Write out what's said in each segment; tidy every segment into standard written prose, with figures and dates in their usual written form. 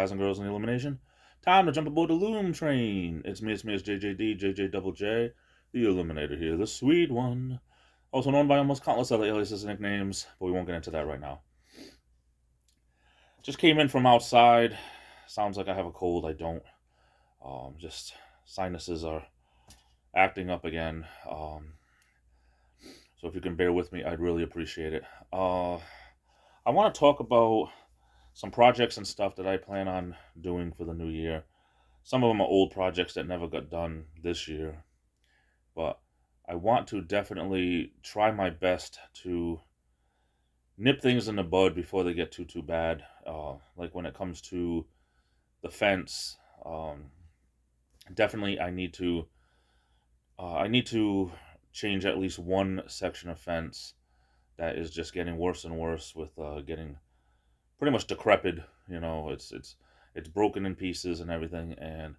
guys and girls in the Illumination. Time to jump aboard the Loom train. It's me, it's JJD, JJ the Illuminator here, the sweet one. Also known by almost countless other aliases and nicknames, but we won't get into that right now. Just came in from outside. Sounds like I have a cold. I don't. Just sinuses are acting up again. So if you can bear with me, I'd really appreciate it. I want to talk about some projects and stuff that I plan on doing for the new year. Some of them are old projects that never got done this year, but I want to definitely try my best to nip things in the bud before they get too bad. Like when it comes to the fence, definitely I need to change at least one section of fence that is just getting worse and worse with getting pretty much decrepit. You know, it's broken in pieces and everything. And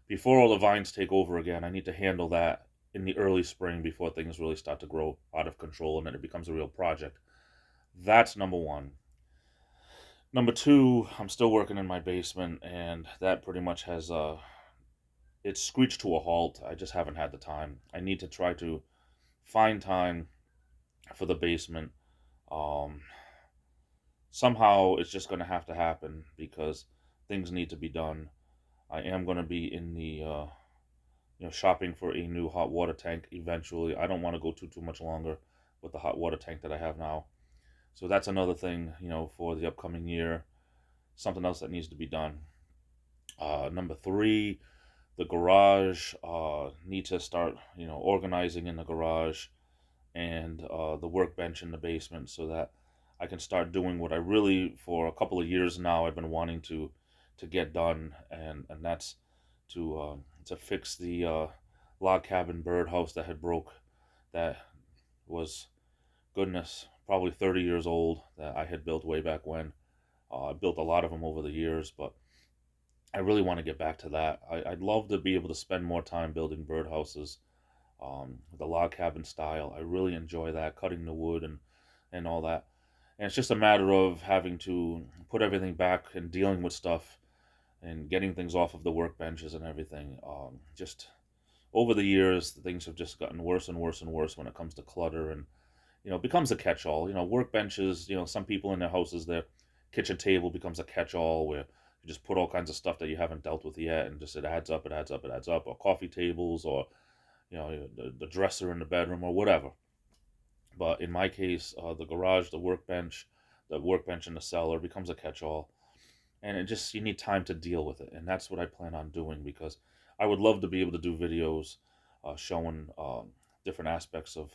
before all the vines take over again, I need to handle that in the early spring before things really start to grow out of control and then it becomes a real project. That's number one. Number two, I'm still working in my basement, and that pretty much has it's screeched to a halt. I just haven't had the time. I need to try to find time for the basement. Um, Somehow it's just going to have to happen because things need to be done. I am going to be in the shopping for a new hot water tank eventually. I don't want to go too much longer with the hot water tank that I have now. So that's another thing, for the upcoming year. Something else that needs to be done. Number three, the garage. Need to start, organizing in the garage and the workbench in the basement so that I can start doing what I really, for a couple of years now, I've been wanting to get done, and that's to fix the log cabin birdhouse that had broke. That was, goodness, probably 30 years old, that I had built way back when. I built a lot of them over the years, but I really want to get back to that. I'd love to be able to spend more time building birdhouses, the log cabin style. I really enjoy that, cutting the wood and all that. And it's just a matter of having to put everything back and dealing with stuff and getting things off of the workbenches and everything. Just over the years, things have just gotten worse and worse and worse when it comes to clutter, and it becomes a catch-all. Workbenches, some people in their houses, their kitchen table becomes a catch-all where you just put all kinds of stuff that you haven't dealt with yet, and just it adds up, it adds up, it adds up. Or coffee tables, or the dresser in the bedroom, or whatever. But in my case, the garage, the workbench in the cellar becomes a catch-all, and you need time to deal with it, and that's what I plan on doing, because I would love to be able to do videos showing different aspects of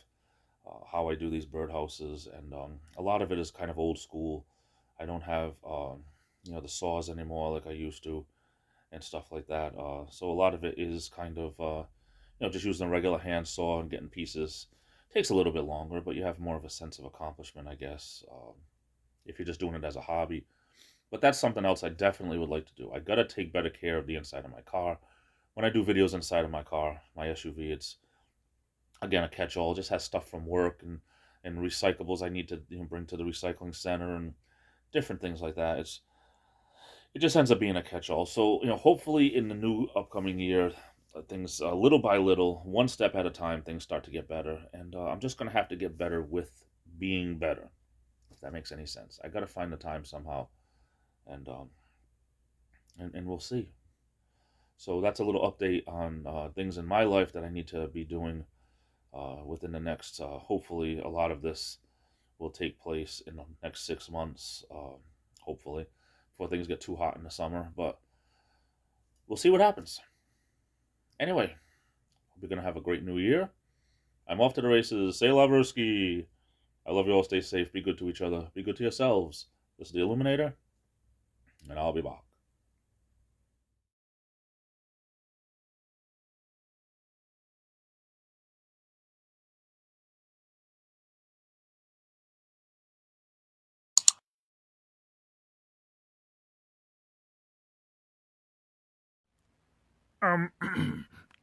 how I do these birdhouses, and a lot of it is kind of old school. I don't have the saws anymore like I used to, and stuff like that. So a lot of it is kind of just using a regular hand saw and getting pieces. Takes a little bit longer, but you have more of a sense of accomplishment, I guess, if you're just doing it as a hobby. But that's something else I definitely would like to do. I gotta take better care of the inside of my car. When I do videos inside of my car, my SUV, it's again a catch-all. It just has stuff from work and recyclables I need to bring to the recycling center and different things like that. It just ends up being a catch-all. So hopefully in the new upcoming year, things little by little, one step at a time, things start to get better, and I'm just gonna have to get better with being better, if that makes any sense. I gotta find the time somehow, and we'll see. So that's a little update on things in my life that I need to be doing within the next, hopefully a lot of this will take place in the next 6 months, hopefully, before things get too hot in the summer, but we'll see what happens. Anyway, we're going to have a great new year. I'm off to the races. Say Laversky. I love you all. Stay safe. Be good to each other. Be good to yourselves. This is the Illuminator, and I'll be back. Um,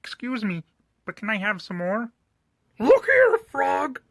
excuse me, but can I have some more? Look here, Frog!